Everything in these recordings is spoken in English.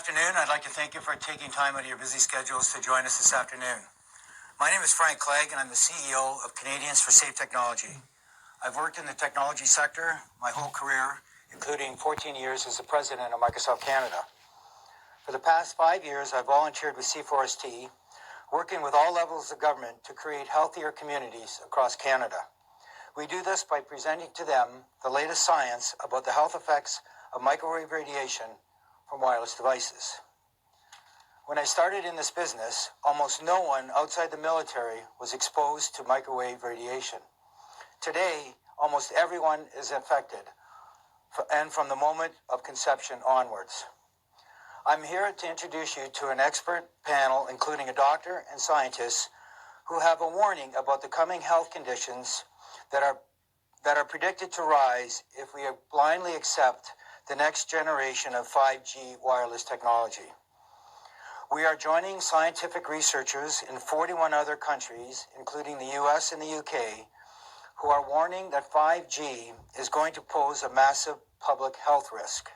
afternoon. I'd like to thank you for taking time out of your busy schedules to join us this afternoon. My name is Frank Clegg, and I'm the CEO of Canadians for Safe Technology. I've worked in the technology sector my whole career, including 14 years as the president of Microsoft Canada. For the past 5 years, I've volunteered with C4ST, working with all levels of government to create healthier communities across Canada. We do this by presenting to them the latest science about the health effects of microwave radiation from wireless devices. When I started in this business, almost no one outside the military was exposed to microwave radiation. Today, almost everyone is affected, and from the moment of conception onwards. I'm here to introduce you to an expert panel, including a doctor and scientists who have a warning about the coming health conditions that are predicted to rise if we blindly accept the next generation of 5G wireless technology. We are joining scientific researchers in 41 other countries, including the US and the UK, who are warning that 5G is going to pose a massive public health risk.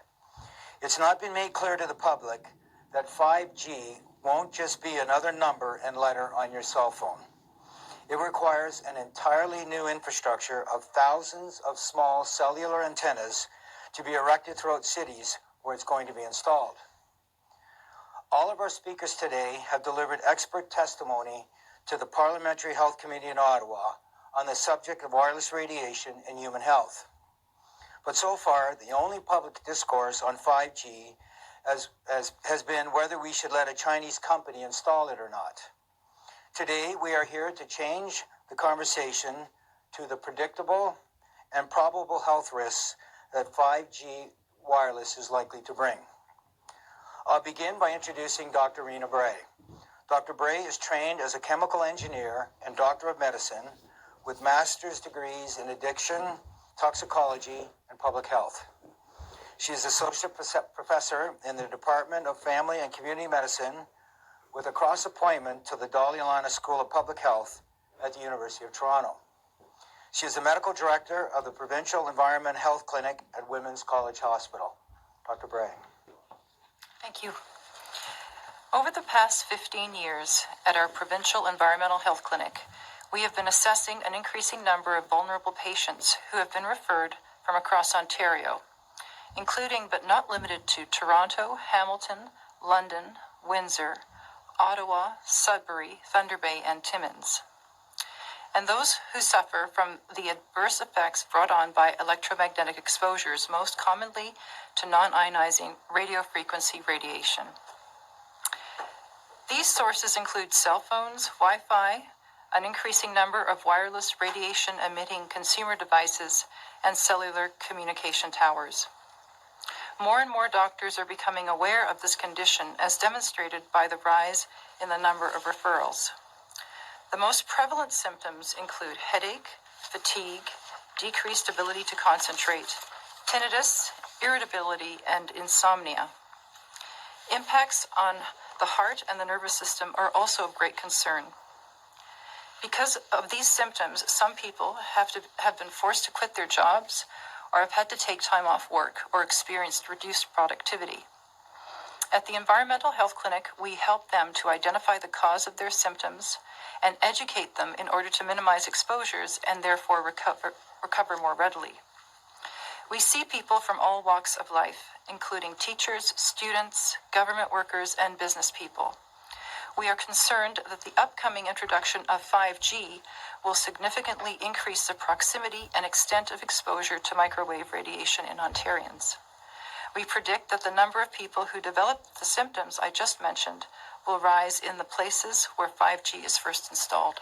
It's not been made clear to the public that 5G won't just be another number and letter on your cell phone. It requires an entirely new infrastructure of thousands of small cellular antennas to be erected throughout cities where it's going to be installed. All of our speakers today have delivered expert testimony to the Parliamentary Health Committee in Ottawa on the subject of wireless radiation and human health. But so far, the only public discourse on 5G has been whether we should let a Chinese company install it or not. Today, we are here to change the conversation to the predictable and probable health risks that 5G wireless is likely to bring. I'll begin by introducing Dr. Rena Bray. Dr. Bray is trained as a chemical engineer and doctor of medicine with master's degrees in addiction, toxicology, and public health. She is associate professor in the Department of Family and Community Medicine with a cross appointment to the Dalian Lana School of Public Health at the University of Toronto. She is the medical director of the Provincial Environment Health Clinic at Women's College Hospital. Dr. Bray. Thank you. Over the past 15 years at our Provincial Environmental Health Clinic, we have been assessing an increasing number of vulnerable patients who have been referred from across Ontario, including but not limited to Toronto, Hamilton, London, Windsor, Ottawa, Sudbury, Thunder Bay, and Timmins, and those who suffer from the adverse effects brought on by electromagnetic exposures, most commonly to non-ionizing radiofrequency radiation. These sources include cell phones, Wi-Fi, an increasing number of wireless radiation-emitting consumer devices, and cellular communication towers. More and more doctors are becoming aware of this condition, as demonstrated by the rise in the number of referrals. The most prevalent symptoms include headache, fatigue, decreased ability to concentrate, tinnitus, irritability, and insomnia. Impacts on the heart and the nervous system are also of great concern. Because of these symptoms, some people have been forced to quit their jobs or have had to take time off work or experienced reduced productivity. At the Environmental Health Clinic, we help them to identify the cause of their symptoms and educate them in order to minimize exposures and therefore recover more readily. We see people from all walks of life, including teachers, students, government workers, and business people. We are concerned that the upcoming introduction of 5G will significantly increase the proximity and extent of exposure to microwave radiation in Ontarians. We predict that the number of people who develop the symptoms I just mentioned will rise in the places where 5G is first installed.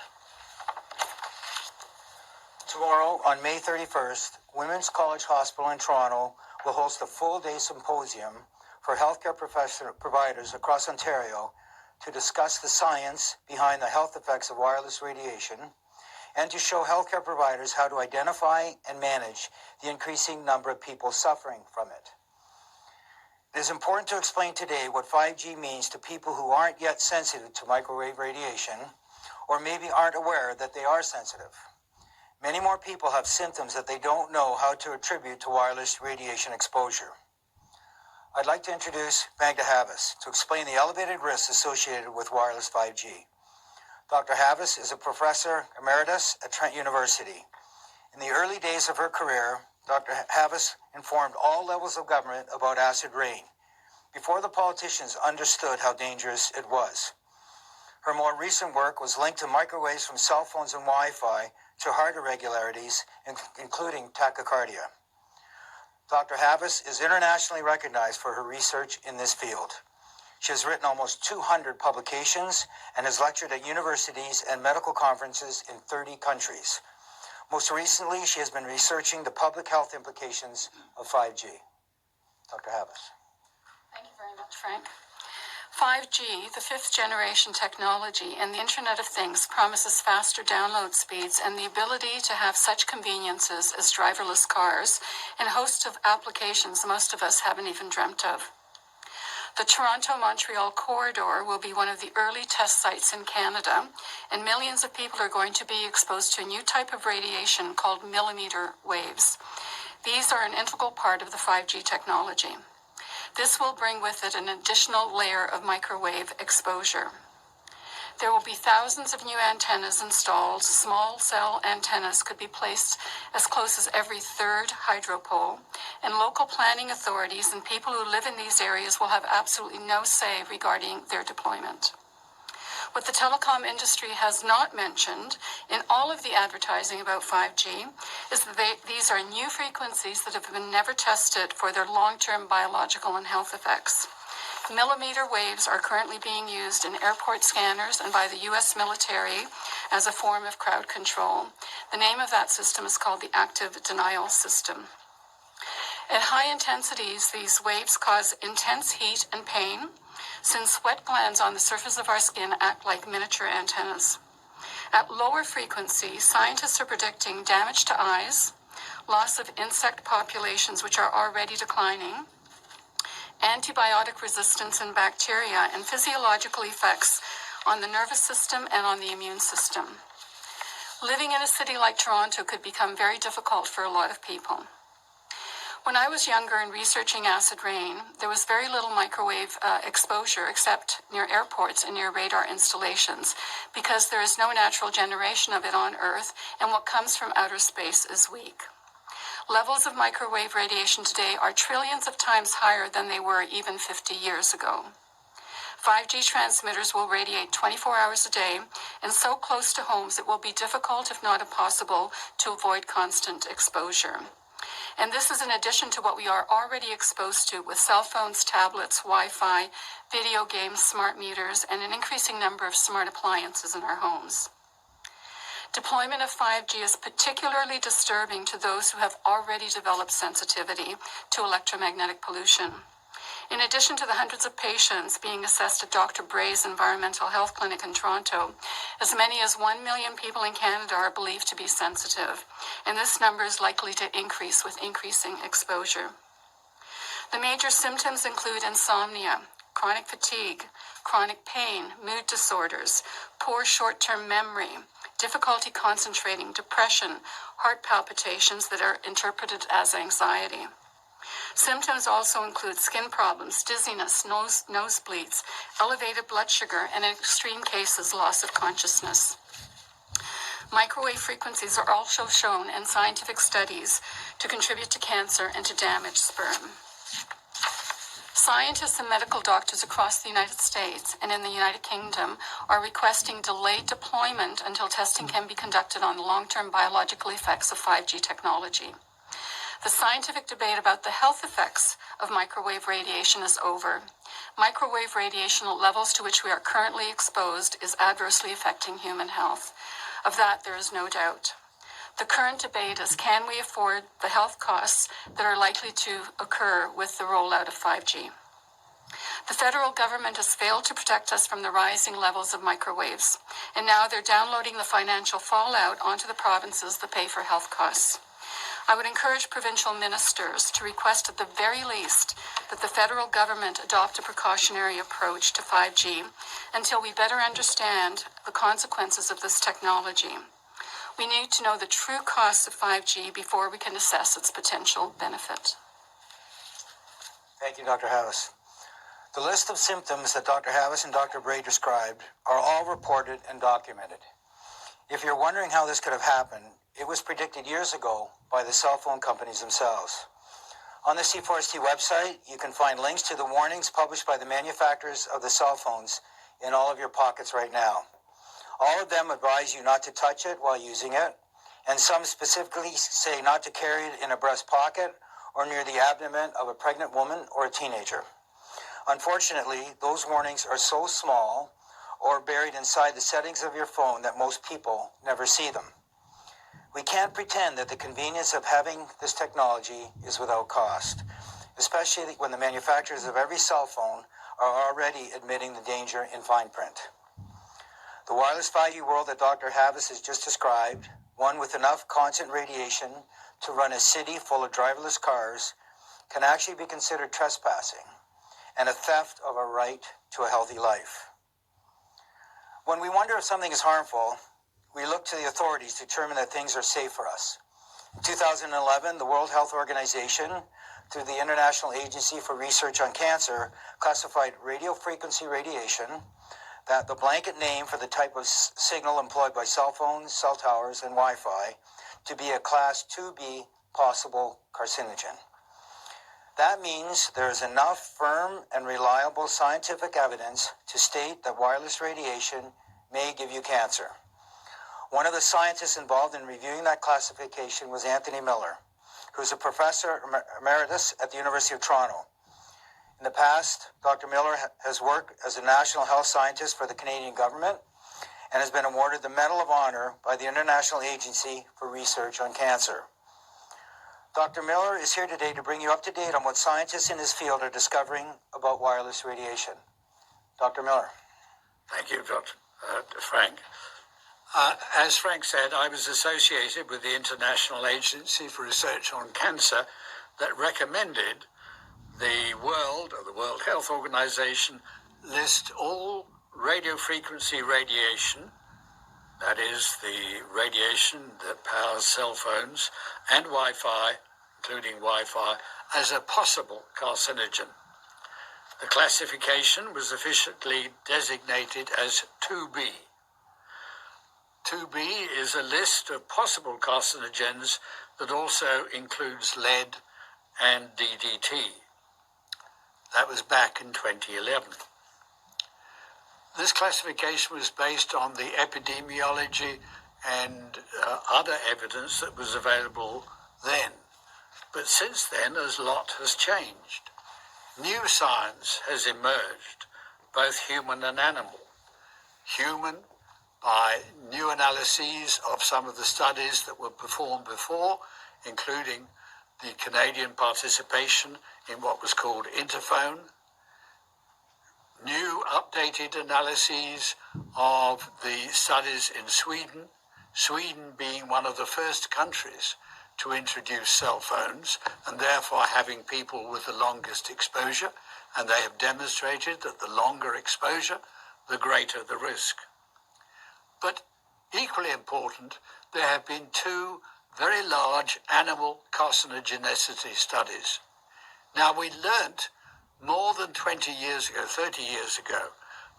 Tomorrow, on May 31st, Women's College Hospital in Toronto will host a full-day symposium for healthcare providers across Ontario to discuss the science behind the health effects of wireless radiation and to show healthcare providers how to identify and manage the increasing number of people suffering from it. It is important to explain today what 5G means to people who aren't yet sensitive to microwave radiation or maybe aren't aware that they are sensitive. Many more people have symptoms that they don't know how to attribute to wireless radiation exposure. I'd like to introduce Magda Havas to explain the elevated risks associated with wireless 5G. Dr. Havas is a professor emeritus at Trent University. In the early days of her career, Dr. Havas informed all levels of government about acid rain, before the politicians understood how dangerous it was. Her more recent work was linked to microwaves from cell phones and Wi-Fi to heart irregularities, including tachycardia. Dr. Havas is internationally recognized for her research in this field. She has written almost 200 publications and has lectured at universities and medical conferences in 30 countries. Most recently, she has been researching the public health implications of 5G. Dr. Havas. Thank you very much, Frank. 5G, the fifth generation technology, and the Internet of Things promises faster download speeds and the ability to have such conveniences as driverless cars and a host of applications most of us haven't even dreamt of. The Toronto-Montreal corridor will be one of the early test sites in Canada, and millions of people are going to be exposed to a new type of radiation called millimeter waves. These are an integral part of the 5G technology. This will bring with it an additional layer of microwave exposure. There will be thousands of new antennas installed. Small cell antennas could be placed as close as every third hydro pole, and local planning authorities and people who live in these areas will have absolutely no say regarding their deployment. What the telecom industry has not mentioned in all of the advertising about 5G is that these are new frequencies that have been never tested for their long-term biological and health effects. Millimeter waves are currently being used in airport scanners and by the U.S. military as a form of crowd control. The name of that system is called the active denial system. At high intensities, these waves cause intense heat and pain, since sweat glands on the surface of our skin act like miniature antennas. At lower frequencies, scientists are predicting damage to eyes, loss of insect populations which are already declining, antibiotic resistance in bacteria, and physiological effects on the nervous system and on the immune system. Living in a city like Toronto could become very difficult for a lot of people. When I was younger and researching acid rain, there was very little microwave exposure except near airports and near radar installations, because there is no natural generation of it on Earth, and what comes from outer space is weak. Levels of microwave radiation today are trillions of times higher than they were even 50 years ago. 5G transmitters will radiate 24 hours a day, and so close to homes it will be difficult, if not impossible, to avoid constant exposure. And this is in addition to what we are already exposed to with cell phones, tablets, Wi-Fi, video games, smart meters, and an increasing number of smart appliances in our homes. Deployment of 5G is particularly disturbing to those who have already developed sensitivity to electromagnetic pollution. In addition to the hundreds of patients being assessed at Dr. Bray's Environmental Health Clinic in Toronto, as many as 1 million people in Canada are believed to be sensitive, and this number is likely to increase with increasing exposure. The major symptoms include insomnia, chronic fatigue, chronic pain, mood disorders, poor short-term memory, difficulty concentrating, depression, heart palpitations that are interpreted as anxiety. Symptoms also include skin problems, dizziness, nosebleeds, elevated blood sugar, and in extreme cases, loss of consciousness. Microwave frequencies are also shown in scientific studies to contribute to cancer and to damage sperm. Scientists and medical doctors across the United States and in the United Kingdom are requesting delayed deployment until testing can be conducted on the long-term biological effects of 5G technology. The scientific debate about the health effects of microwave radiation is over. Microwave radiation levels to which we are currently exposed is adversely affecting human health. Of that, there is no doubt. The current debate is, can we afford the health costs that are likely to occur with the rollout of 5G? The federal government has failed to protect us from the rising levels of microwaves, and now they're downloading the financial fallout onto the provinces that pay for health costs. I would encourage provincial ministers to request at the very least that the federal government adopt a precautionary approach to 5G until we better understand the consequences of this technology. We need to know the true costs of 5G before we can assess its potential benefit. Thank you, Dr. Havas. The list of symptoms that Dr. Havas and Dr. Bray described are all reported and documented. If you're wondering how this could have happened, it was predicted years ago by the cell phone companies themselves. On the C4ST website, you can find links to the warnings published by the manufacturers of the cell phones in all of your pockets right now. All of them advise you not to touch it while using it, and some specifically say not to carry it in a breast pocket or near the abdomen of a pregnant woman or a teenager. Unfortunately, those warnings are so small or buried inside the settings of your phone that most people never see them. We can't pretend that the convenience of having this technology is without cost, especially when the manufacturers of every cell phone are already admitting the danger in fine print. The wireless 5G world that Dr. Havas has just described, one with enough constant radiation to run a city full of driverless cars, can actually be considered trespassing and a theft of a right to a healthy life. When we wonder if something is harmful, we look to the authorities to determine that things are safe for us. In 2011, the World Health Organization, through the International Agency for Research on Cancer, classified radio frequency radiation, that the blanket name for the type of signal employed by cell phones, cell towers, and Wi-Fi, to be a Class 2B possible carcinogen. That means there is enough firm and reliable scientific evidence to state that wireless radiation may give you cancer. One of the scientists involved in reviewing that classification was Anthony Miller, who is a professor emeritus at the University of Toronto. In the past, Dr. Miller has worked as a national health scientist for the Canadian government and has been awarded the Medal of Honor by the International Agency for Research on Cancer. Dr. Miller is here today to bring you up to date on what scientists in his field are discovering about wireless radiation. Dr. Miller. Thank you, Dr. Frank. As Frank said, I was associated with the International Agency for Research on Cancer that recommended the World Health Organization list all radio frequency radiation, that is the radiation that powers cell phones and Wi-Fi, including Wi-Fi, as a possible carcinogen. The classification was officially designated as 2B. 2B is a list of possible carcinogens that also includes lead and DDT. That was back in 2011. This classification was based on the epidemiology and other evidence that was available then. But since then, a lot has changed. New science has emerged, both human and animal. Human, by new analyses of some of the studies that were performed before, including the Canadian participation in what was called Interphone, new updated analyses of the studies in Sweden, Sweden being one of the first countries to introduce cell phones and therefore having people with the longest exposure, and they have demonstrated that the longer exposure, the greater the risk. But equally important, there have been two very large animal carcinogenicity studies. Now, we learnt more than 20 years ago, 30 years ago,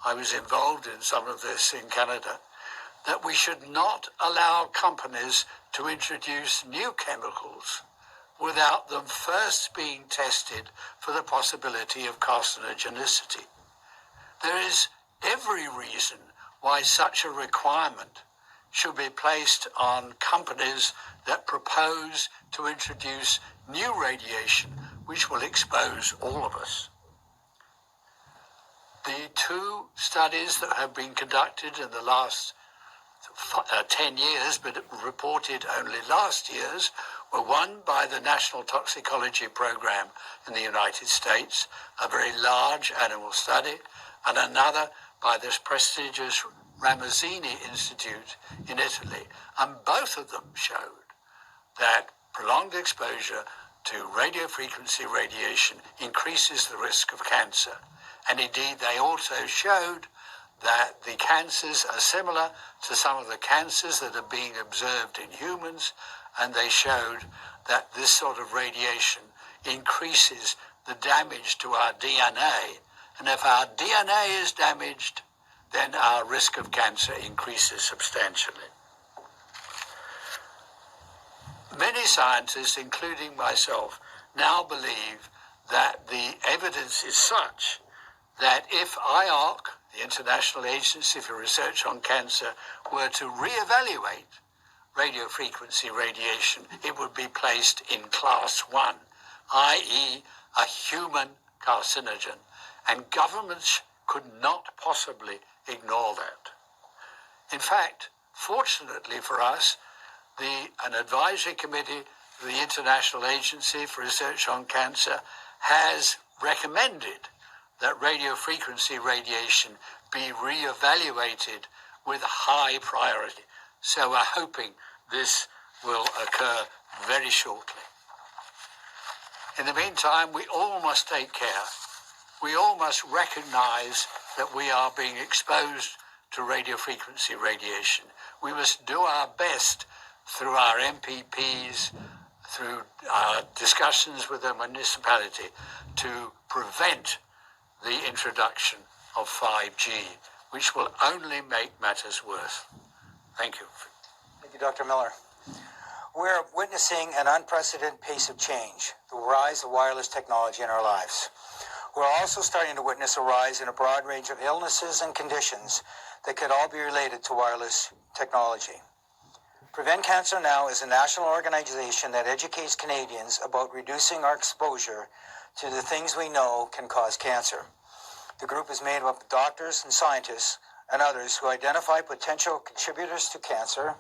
I was involved in some of this in Canada, that we should not allow companies to introduce new chemicals without them first being tested for the possibility of carcinogenicity. There is every reason why such a requirement should be placed on companies that propose to introduce new radiation which will expose all of us. The two studies that have been conducted in the last 10 years, but reported only last year's, were one by the National Toxicology Program in the United States, a very large animal study, and another by this prestigious Ramazzini Institute in Italy. And both of them showed that prolonged exposure to radiofrequency radiation increases the risk of cancer. And indeed, they also showed that the cancers are similar to some of the cancers that are being observed in humans, and they showed that this sort of radiation increases the damage to our DNA. And if our DNA is damaged, then our risk of cancer increases substantially. Many scientists, including myself, now believe that the evidence is such that if IARC, the International Agency for Research on Cancer, were to reevaluate radiofrequency radiation, it would be placed in class 1, i.e. a human carcinogen, and governments could not possibly ignore that. In fact, fortunately for us, an advisory committee of the International Agency for Research on Cancer has recommended that radiofrequency radiation be re-evaluated with high priority. So we're hoping this will occur very shortly. In the meantime, we all must take care. We all must recognize that we are being exposed to radiofrequency radiation. We must do our best through our MPPs, through our discussions with the municipality, to prevent the introduction of 5G, which will only make matters worse. Thank you. Thank you, Dr. Miller. We're witnessing an unprecedented pace of change, the rise of wireless technology in our lives. We're also starting to witness a rise in a broad range of illnesses and conditions that could all be related to wireless technology. Prevent Cancer Now is a national organization that educates Canadians about reducing our exposure to the things we know can cause cancer. The group is made up of doctors and scientists and others who identify potential contributors to cancer,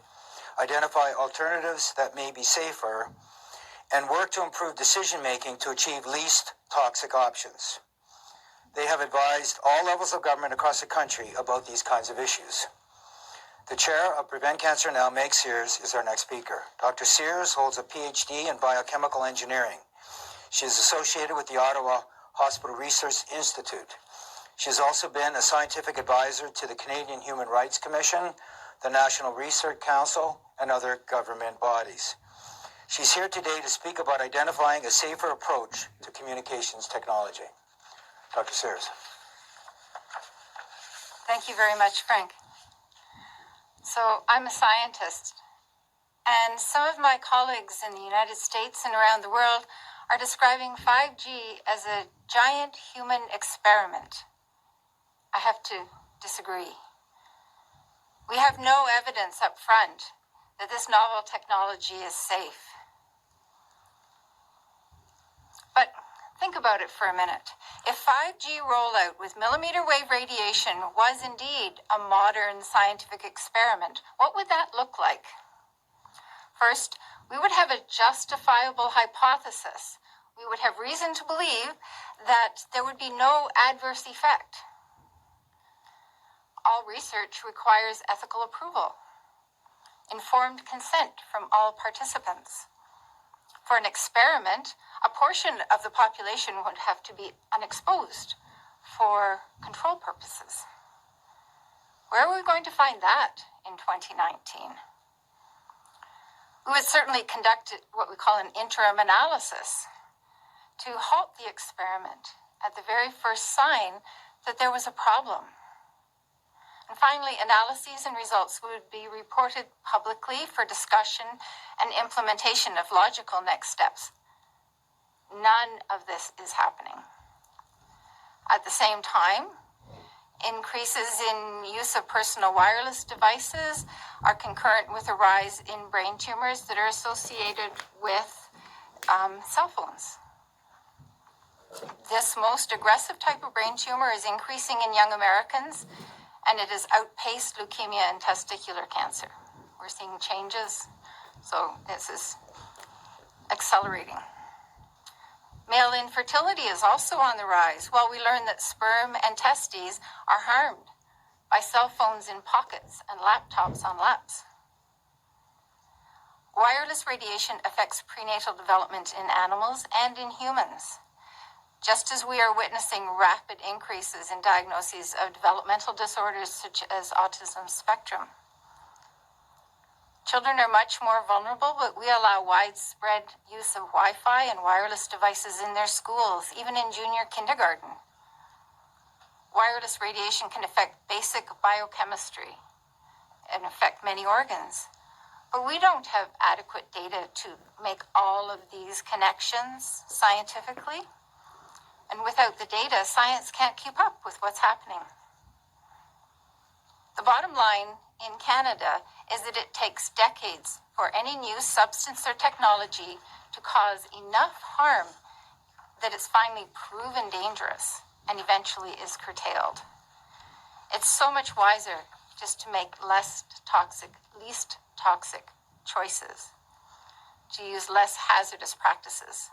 identify alternatives that may be safer, and work to improve decision-making to achieve least toxic options. They have advised all levels of government across the country about these kinds of issues. The chair of Prevent Cancer Now, Meg Sears, is our next speaker. Dr. Sears holds a PhD in biochemical engineering. She is associated with the Ottawa Hospital Research Institute. She has also been a scientific advisor to the Canadian Human Rights Commission, the National Research Council, and other government bodies. She's here today to speak about identifying a safer approach to communications technology. Dr. Sears. Thank you very much, Frank. So I'm a scientist, and some of my colleagues in the United States and around the world are describing 5G as a giant human experiment. I have to disagree. We have no evidence up front that this novel technology is safe. But think about it for a minute. If 5G rollout with millimeter wave radiation was indeed a modern scientific experiment, what would that look like? First, we would have a justifiable hypothesis. We would have reason to believe that there would be no adverse effect. All research requires ethical approval, informed consent from all participants. For an experiment, a portion of the population would have to be unexposed for control purposes. Where are we going to find that in 2019? We would certainly conduct what we call an interim analysis to halt the experiment at the very first sign that there was a problem. And finally, analyses and results would be reported publicly for discussion and implementation of logical next steps. None of this is happening. At the same time, increases in use of personal wireless devices are concurrent with a rise in brain tumors that are associated with cell phones. This most aggressive type of brain tumor is increasing in young Americans, and it has outpaced leukemia and testicular cancer. We're seeing changes, so this is accelerating. Male infertility is also on the rise, while we learn that sperm and testes are harmed by cell phones in pockets and laptops on laps. Wireless radiation affects prenatal development in animals and in humans. Just as we are witnessing rapid increases in diagnoses of developmental disorders such as autism spectrum. Children are much more vulnerable, but we allow widespread use of Wi-Fi and wireless devices in their schools, even in junior kindergarten. Wireless radiation can affect basic biochemistry and affect many organs. But we don't have adequate data to make all of these connections scientifically. And without the data, science can't keep up with what's happening. The bottom line in Canada is that it takes decades for any new substance or technology to cause enough harm that it's finally proven dangerous and eventually is curtailed. It's so much wiser just to make least toxic choices, to use less hazardous practices.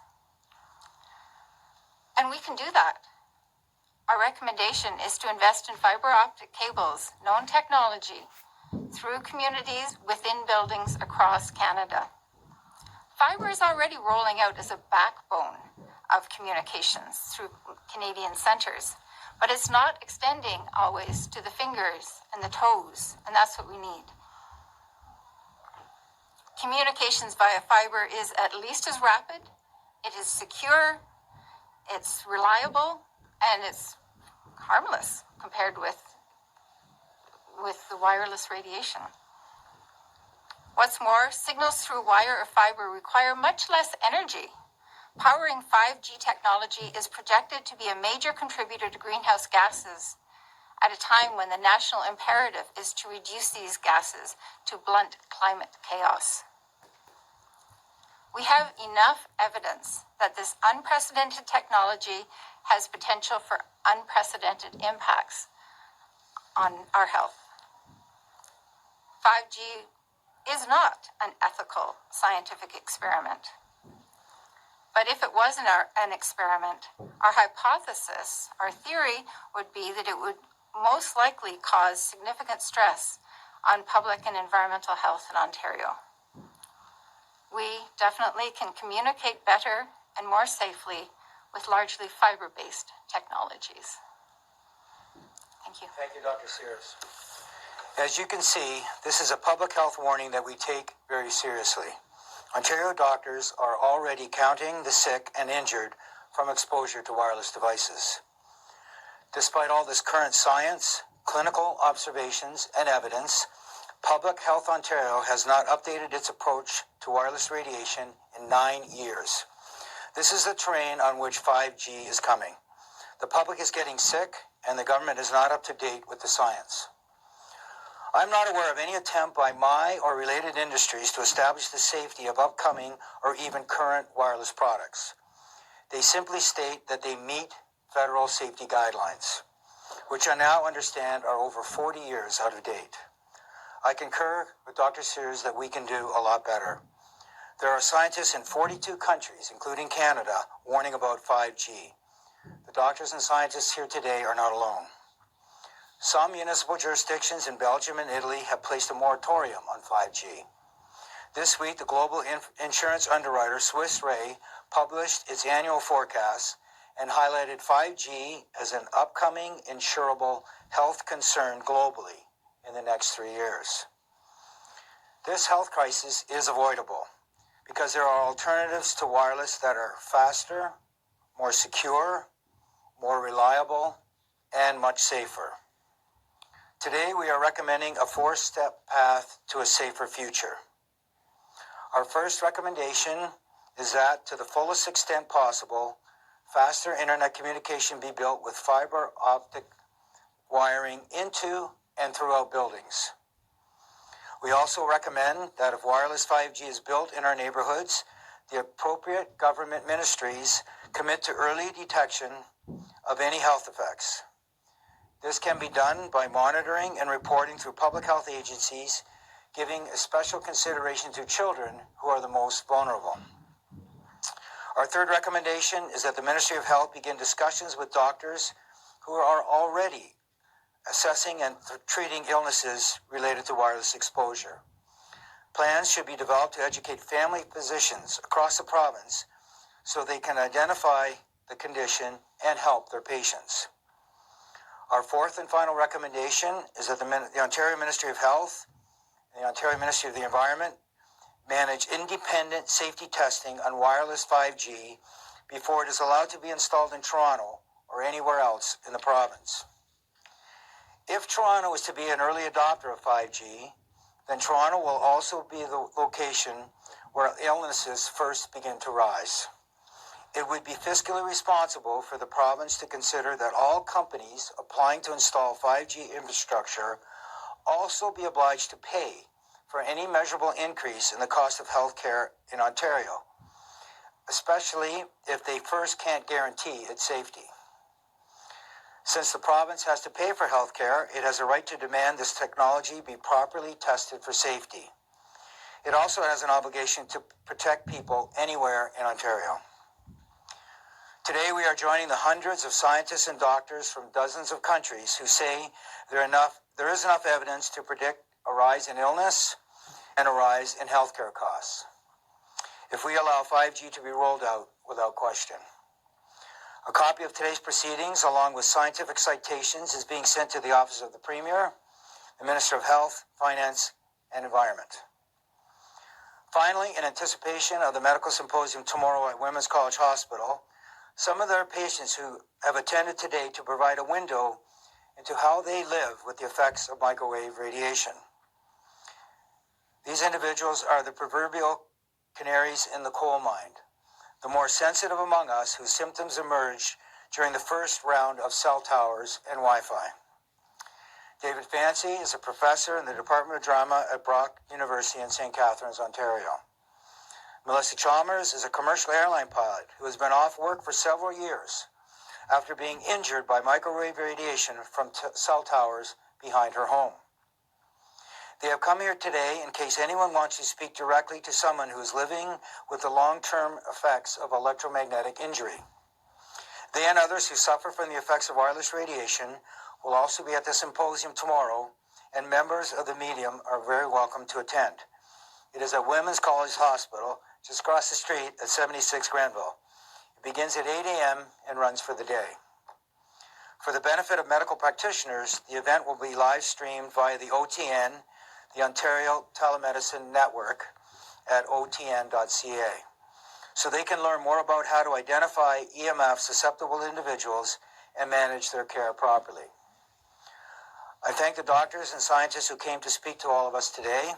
And we can do that. Our recommendation is to invest in fiber optic cables, known technology, through communities within buildings across Canada. Fiber is already rolling out as a backbone of communications through Canadian centres, but it's not extending always to the fingers and the toes, and that's what we need. Communications via fiber is at least as rapid, it is secure, it's reliable, and it's harmless compared with the wireless radiation. What's more, signals through wire or fiber require much less energy. Powering 5G technology is projected to be a major contributor to greenhouse gases at a time when the national imperative is to reduce these gases to blunt climate chaos. We have enough evidence that this unprecedented technology has potential for unprecedented impacts on our health. 5G is not an ethical scientific experiment. But if it wasn't an experiment, our hypothesis, our theory would be that it would most likely cause significant stress on public and environmental health in Ontario. We definitely can communicate better and more safely with largely fiber-based technologies. Thank you. Thank you, Dr. Sears. As you can see, this is a public health warning that we take very seriously. Ontario doctors are already counting the sick and injured from exposure to wireless devices. Despite all this current science, clinical observations, and evidence, Public Health Ontario has not updated its approach to wireless radiation in 9 years. This is the terrain on which 5G is coming. The public is getting sick, and the government is not up to date with the science. I'm not aware of any attempt by my or related industries to establish the safety of upcoming or even current wireless products. They simply state that they meet federal safety guidelines, which I now understand are over 40 years out of date. I concur with Dr. Sears that we can do a lot better. There are scientists in 42 countries, including Canada, warning about 5G. The doctors and scientists here today are not alone. Some municipal jurisdictions in Belgium and Italy have placed a moratorium on 5G. This week, the global insurance underwriter Swiss Re published its annual forecast and highlighted 5G as an upcoming insurable health concern globally in the next 3 years. This health crisis is avoidable because there are alternatives to wireless that are faster, more secure, more reliable, and much safer. Today, we are recommending a 4-step path to a safer future. Our first recommendation is that, to the fullest extent possible, faster internet communication be built with fiber optic wiring into and throughout buildings. We also recommend that if wireless 5G is built in our neighborhoods, the appropriate government ministries commit to early detection of any health effects. This can be done by monitoring and reporting through public health agencies, giving a special consideration to children who are the most vulnerable. Our third recommendation is that the Ministry of Health begin discussions with doctors who are already assessing and treating illnesses related to wireless exposure. Plans should be developed to educate family physicians across the province so they can identify the condition and help their patients. Our fourth and final recommendation is that the Ontario Ministry of Health and the Ontario Ministry of the Environment manage independent safety testing on wireless 5G before it is allowed to be installed in Toronto or anywhere else in the province. If Toronto is to be an early adopter of 5G, then Toronto will also be the location where illnesses first begin to rise. It would be fiscally responsible for the province to consider that all companies applying to install 5G infrastructure also be obliged to pay for any measurable increase in the cost of healthcare in Ontario, especially if they first can't guarantee its safety. Since the province has to pay for healthcare, it has a right to demand this technology be properly tested for safety. It also has an obligation to protect people anywhere in Ontario. Today, we are joining the hundreds of scientists and doctors from dozens of countries who say there is enough evidence to predict a rise in illness and a rise in healthcare costs if we allow 5G to be rolled out without question. A copy of today's proceedings, along with scientific citations, is being sent to the Office of the Premier, the Minister of Health, Finance, and Environment. Finally, in anticipation of the medical symposium tomorrow at Women's College Hospital, some of their patients who have attended today to provide a window into how they live with the effects of microwave radiation. These individuals are the proverbial canaries in the coal mine, the more sensitive among us whose symptoms emerged during the first round of cell towers and Wi-Fi. David Fancy is a professor in the Department of Drama at Brock University in St. Catharines, Ontario. Melissa Chalmers is a commercial airline pilot who has been off work for several years after being injured by microwave radiation from cell towers behind her home. They have come here today in case anyone wants to speak directly to someone who is living with the long-term effects of electromagnetic injury. They and others who suffer from the effects of wireless radiation will also be at the symposium tomorrow, and members of the medium are very welcome to attend. It is at Women's College Hospital, just across the street at 76 Grenville. It begins at 8 a.m. and runs for the day. For the benefit of medical practitioners, the event will be live streamed via the OTN, the Ontario Telemedicine Network, at otn.ca, so they can learn more about how to identify EMF-susceptible individuals and manage their care properly. I thank the doctors and scientists who came to speak to all of us today,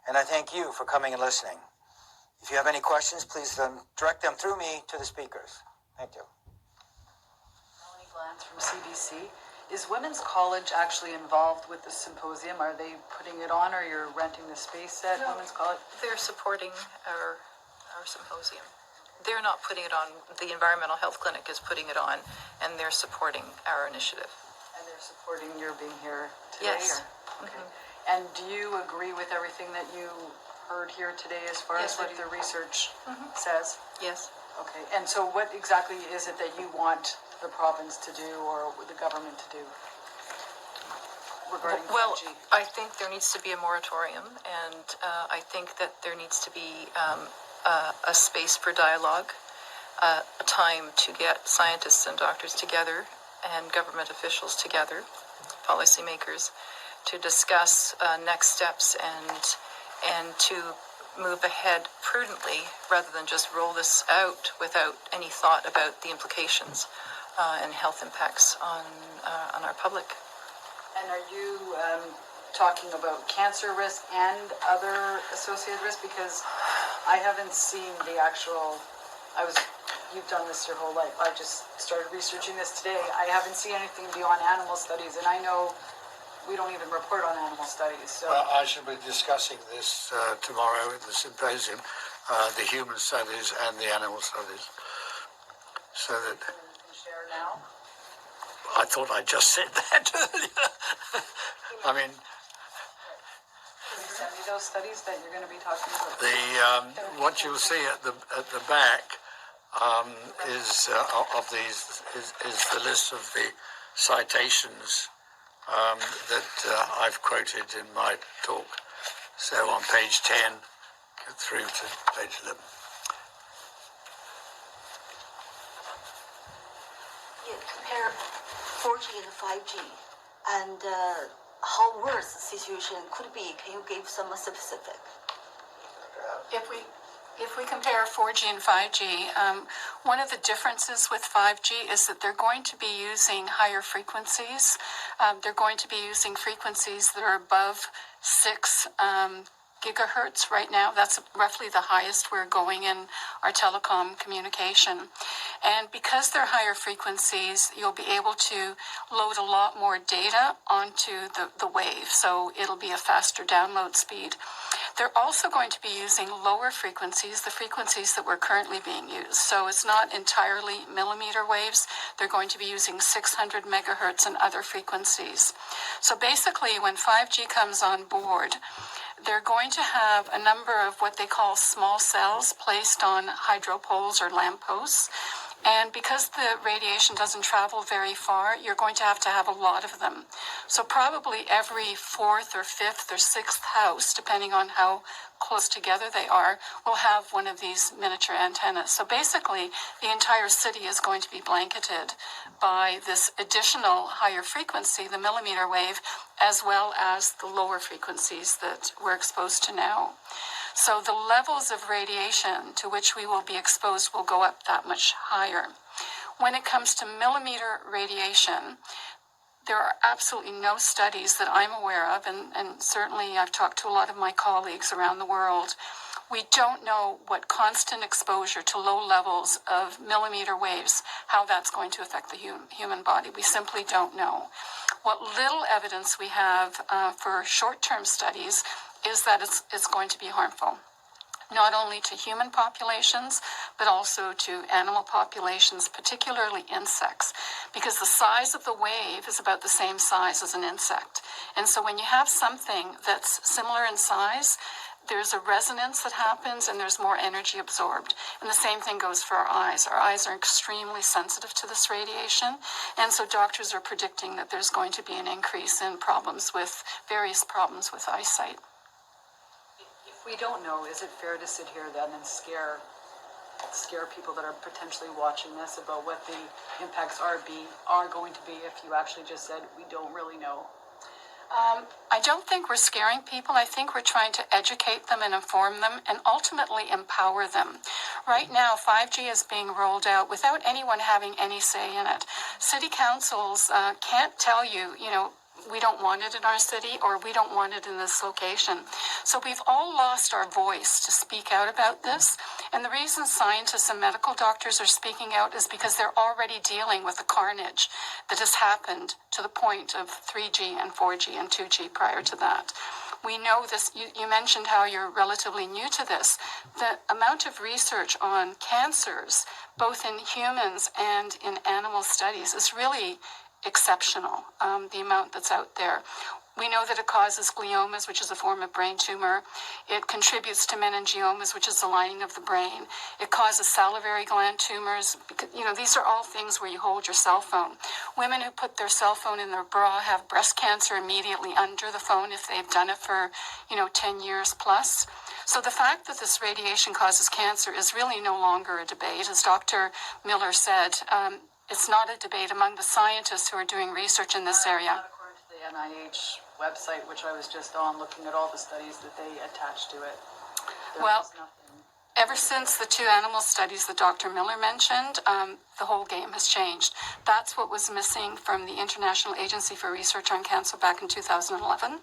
and I thank you for coming and listening. If you have any questions, please direct them through me to the speakers. Thank you. Melanie Glantz from CBC. Is Women's College actually involved with the symposium? Are they putting it on, or you're renting the space at Women's College? They're supporting our symposium. They're not putting it on. The Environmental Health Clinic is putting it on, and they're supporting our initiative. And they're supporting your being here today? Yes. Or? Okay. And do you agree with everything that you heard here today as far Yes, as I what do. the research says? Yes. Okay. And so what exactly is it that you want the province to do or the government to do regarding Well, 5G? I think there needs to be a moratorium, and I think that there needs to be a space for dialogue, a time to get scientists and doctors together and government officials together, policymakers, to discuss next steps and to move ahead prudently rather than just roll this out without any thought about the implications and health impacts on our public. And are you talking about cancer risk and other associated risks? Because I haven't seen the actual, you've done this your whole life. I just started researching this today. I haven't seen anything beyond animal studies, and I know we don't even report on animal studies. So. Well, I shall be discussing this tomorrow at the symposium, the human studies and the animal studies. So that You can share now. I thought I just said that earlier. I mean, Can you send me those studies that you're going to be talking about? what you'll see at the back is of these is the list of the citations that I've quoted in my talk. So on page 10 through to page 11. Yeah, compare 4G and the 5G, and how worse the situation could be? Can you give some specific? If we compare 4G and 5G, one of the differences with 5G is that they're going to be using higher frequencies. They're going to be using frequencies that are above 6 gigahertz right now. That's roughly the highest we're going in our telecom communication. And because they're higher frequencies, you'll be able to load a lot more data onto the wave. So it'll be a faster download speed. They're also going to be using lower frequencies, the frequencies that were currently being used. So it's not entirely millimeter waves. They're going to be using 600 megahertz and other frequencies. So basically, when 5G comes on board, they're going to have a number of what they call small cells placed on hydropoles or lampposts. And because the radiation doesn't travel very far, you're going to have a lot of them. So probably every fourth or fifth or sixth house, depending on how close together they are, will have one of these miniature antennas. So basically, the entire city is going to be blanketed by this additional higher frequency, the millimeter wave, as well as the lower frequencies that we're exposed to now. So the levels of radiation to which we will be exposed will go up that much higher. When it comes to millimeter radiation, there are absolutely no studies that I'm aware of, and certainly I've talked to a lot of my colleagues around the world. We don't know what constant exposure to low levels of millimeter waves, how that's going to affect the human body. We simply don't know. What little evidence we have for short-term studies is that it's going to be harmful, not only to human populations, but also to animal populations, particularly insects, because the size of the wave is about the same size as an insect. And so when you have something that's similar in size, there's a resonance that happens and there's more energy absorbed. And the same thing goes for our eyes. Our eyes are extremely sensitive to this radiation. And so doctors are predicting that there's going to be an increase in various problems with eyesight. If we don't know, is it fair to sit here then and scare people that are potentially watching this about what the impacts are going to be if you actually just said, we don't really know? I don't think we're scaring people. I think we're trying to educate them and inform them and ultimately empower them. Right now, 5G is being rolled out without anyone having any say in it. City councils can't tell you, we don't want it in our city or we don't want it in this location. So we've all lost our voice to speak out about this. And the reason scientists and medical doctors are speaking out is because they're already dealing with the carnage that has happened to the point of 3G and 4G and 2G prior to that. We know this. You mentioned how you're relatively new to this. The amount of research on cancers, both in humans and in animal studies, is really exceptional, the amount that's out there. We know that it causes gliomas, which is a form of brain tumor. It contributes to meningiomas, which is the lining of the brain. It causes salivary gland tumors. These are all things where you hold your cell phone. Women who put their cell phone in their bra have breast cancer immediately under the phone if they've done it for, 10 years plus. So the fact that this radiation causes cancer is really no longer a debate. As Dr. Miller said, it's not a debate among the scientists who are doing research in this area. Not according to the NIH website, which I was just on looking at all the studies that they attached to it. Well, ever since the 2 animal studies that Dr. Miller mentioned, the whole game has changed. That's what was missing from the International Agency for Research on Cancer back in 2011.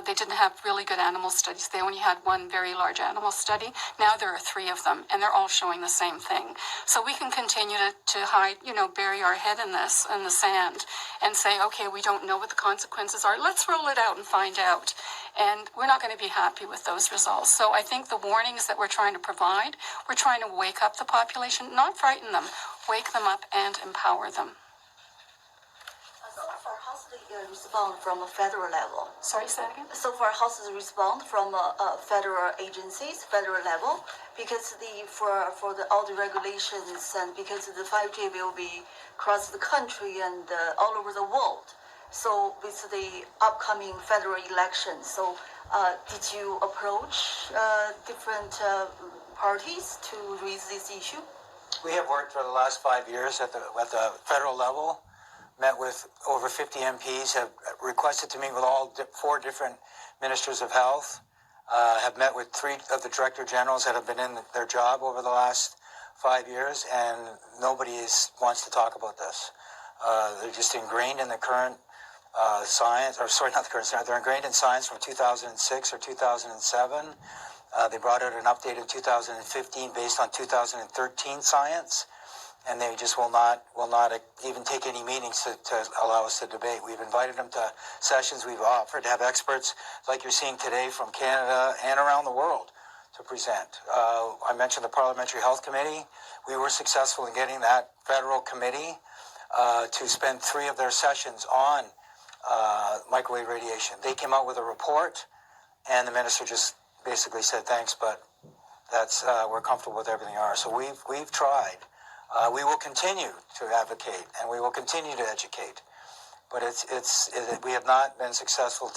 They didn't have really good animal studies. They only had one very large animal study. Now there are 3 of them, and they're all showing the same thing. So we can continue to hide, bury our head in the sand and say, okay, we don't know what the consequences are. Let's roll it out and find out. And we're not going to be happy with those results. So I think the warnings that we're trying to provide, we're trying to wake up the population, not frighten them, wake them up and empower them. So far, how's the respond from a federal level? Sorry, say that again? So far, how's the response from federal agencies, federal level? Because for all the regulations and because the 5G will be across the country and all over the world. So with the upcoming federal election, so did you approach different parties to raise this issue? We have worked for the last 5 years at the federal level met with over 50 MPs, have requested to meet with four different ministers of health, have met with 3 of the director generals that have been in their job over the last 5 years, and nobody wants to talk about this. They're just ingrained in the current science, or sorry, not the current science, they're ingrained in science from 2006 or 2007. They brought out an update in 2015 based on 2013 science, and they just will not even take any meetings to allow us to debate. We've invited them to sessions. We've offered to have experts like you're seeing today from Canada and around the world to present. I mentioned the Parliamentary Health Committee. We were successful in getting that federal committee to spend 3 of their sessions on microwave radiation. They came out with a report, and the minister just basically said thanks, but that's we're comfortable with everything are. So we've tried. We will continue to advocate, and we will continue to educate. But we have not been successful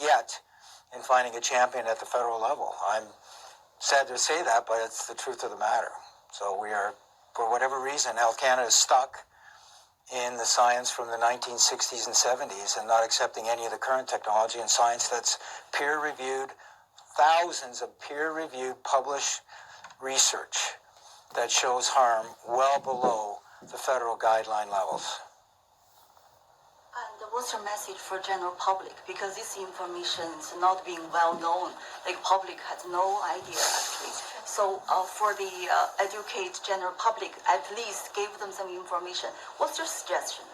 yet in finding a champion at the federal level. I'm sad to say that, but it's the truth of the matter. So we are, for whatever reason, Health Canada is stuck in the science from the 1960s and 70s and not accepting any of the current technology and science that's peer-reviewed, thousands of peer-reviewed published research that shows harm well below the federal guideline levels. And what's your message for general public? Because this information is not being well known. Like public has no idea actually. So for the educate general public, at least give them some information. What's your suggestions?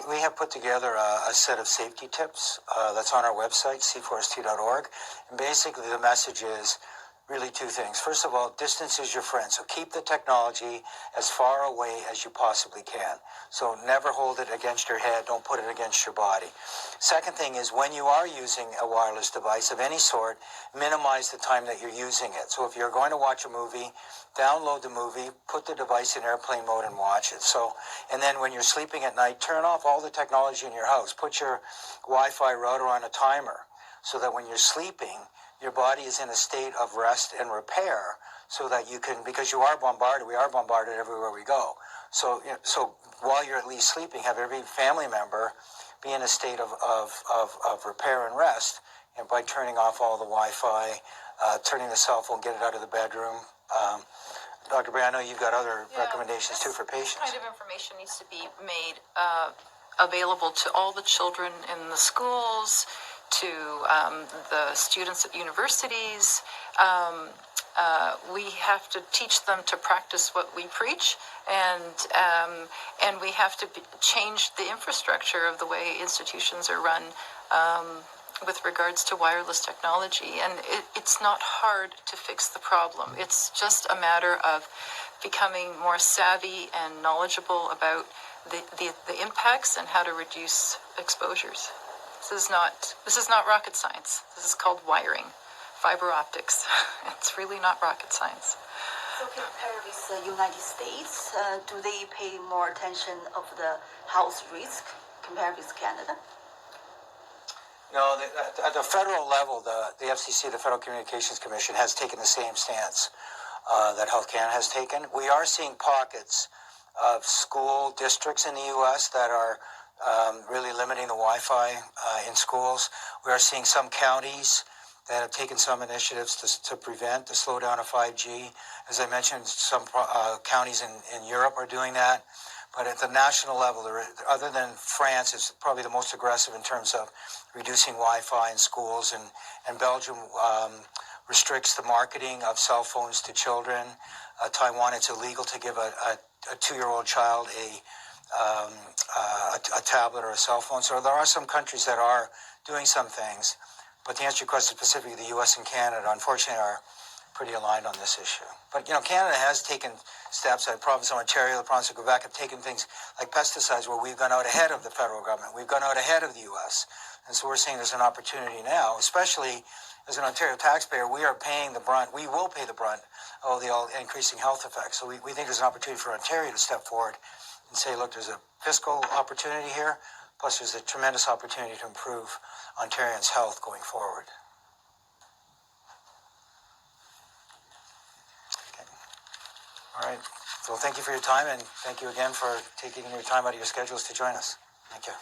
We have put together a set of safety tips that's on our website, c4st.org. And basically the message is really 2 things. First of all, distance is your friend. So keep the technology as far away as you possibly can. So never hold it against your head. Don't put it against your body. Second thing is when you are using a wireless device of any sort, minimize the time that you're using it. So if you're going to watch a movie, download the movie, put the device in airplane mode and watch it. And then when you're sleeping at night, turn off all the technology in your house. Put your Wi-Fi router on a timer so that when you're sleeping, your body is in a state of rest and repair so that you can, because we are bombarded everywhere we go. So while you're at least sleeping, have every family member be in a state of repair and rest, and by turning off all the Wi-Fi, turning the cell phone, get it out of the bedroom. Dr. Bray, I know you've got other recommendations too for patients. This kind of information needs to be made available to all the children in the schools, to the students at universities. We have to teach them to practice what we preach, and we have to change the infrastructure of the way institutions are run with regards to wireless technology. And it's not hard to fix the problem. It's just a matter of becoming more savvy and knowledgeable about the impacts and how to reduce exposures. This is not rocket science. This is called wiring, fiber optics. It's really not rocket science. So compared with the United States, do they pay more attention of the health risk compared with Canada? No, at the federal level, the FCC, the Federal Communications Commission, has taken the same stance that Health Canada has taken. We are seeing pockets of school districts in the U.S. that are really limiting the Wi-Fi in schools. We are seeing some counties that have taken some initiatives to slow down of 5G. As I mentioned, some counties in Europe are doing that. But at the national level, other than France, is probably the most aggressive in terms of reducing Wi-Fi in schools. And Belgium restricts the marketing of cell phones to children. Taiwan, it's illegal to give a 2-year-old child a tablet or a cell phone. So there are some countries that are doing some things. But to answer your question specifically, the U.S. and Canada, unfortunately, are pretty aligned on this issue. But, Canada has taken steps. The province of Ontario, the province of Quebec have taken things like pesticides where we've gone out ahead of the federal government. We've gone out ahead of the U.S. And so we're seeing there's an opportunity now, especially as an Ontario taxpayer, we will pay the brunt of the increasing health effects. So we think there's an opportunity for Ontario to step forward and say, look, there's a fiscal opportunity here, plus there's a tremendous opportunity to improve Ontarians' health going forward. Okay. All right. So thank you for your time, and thank you again for taking your time out of your schedules to join us. Thank you.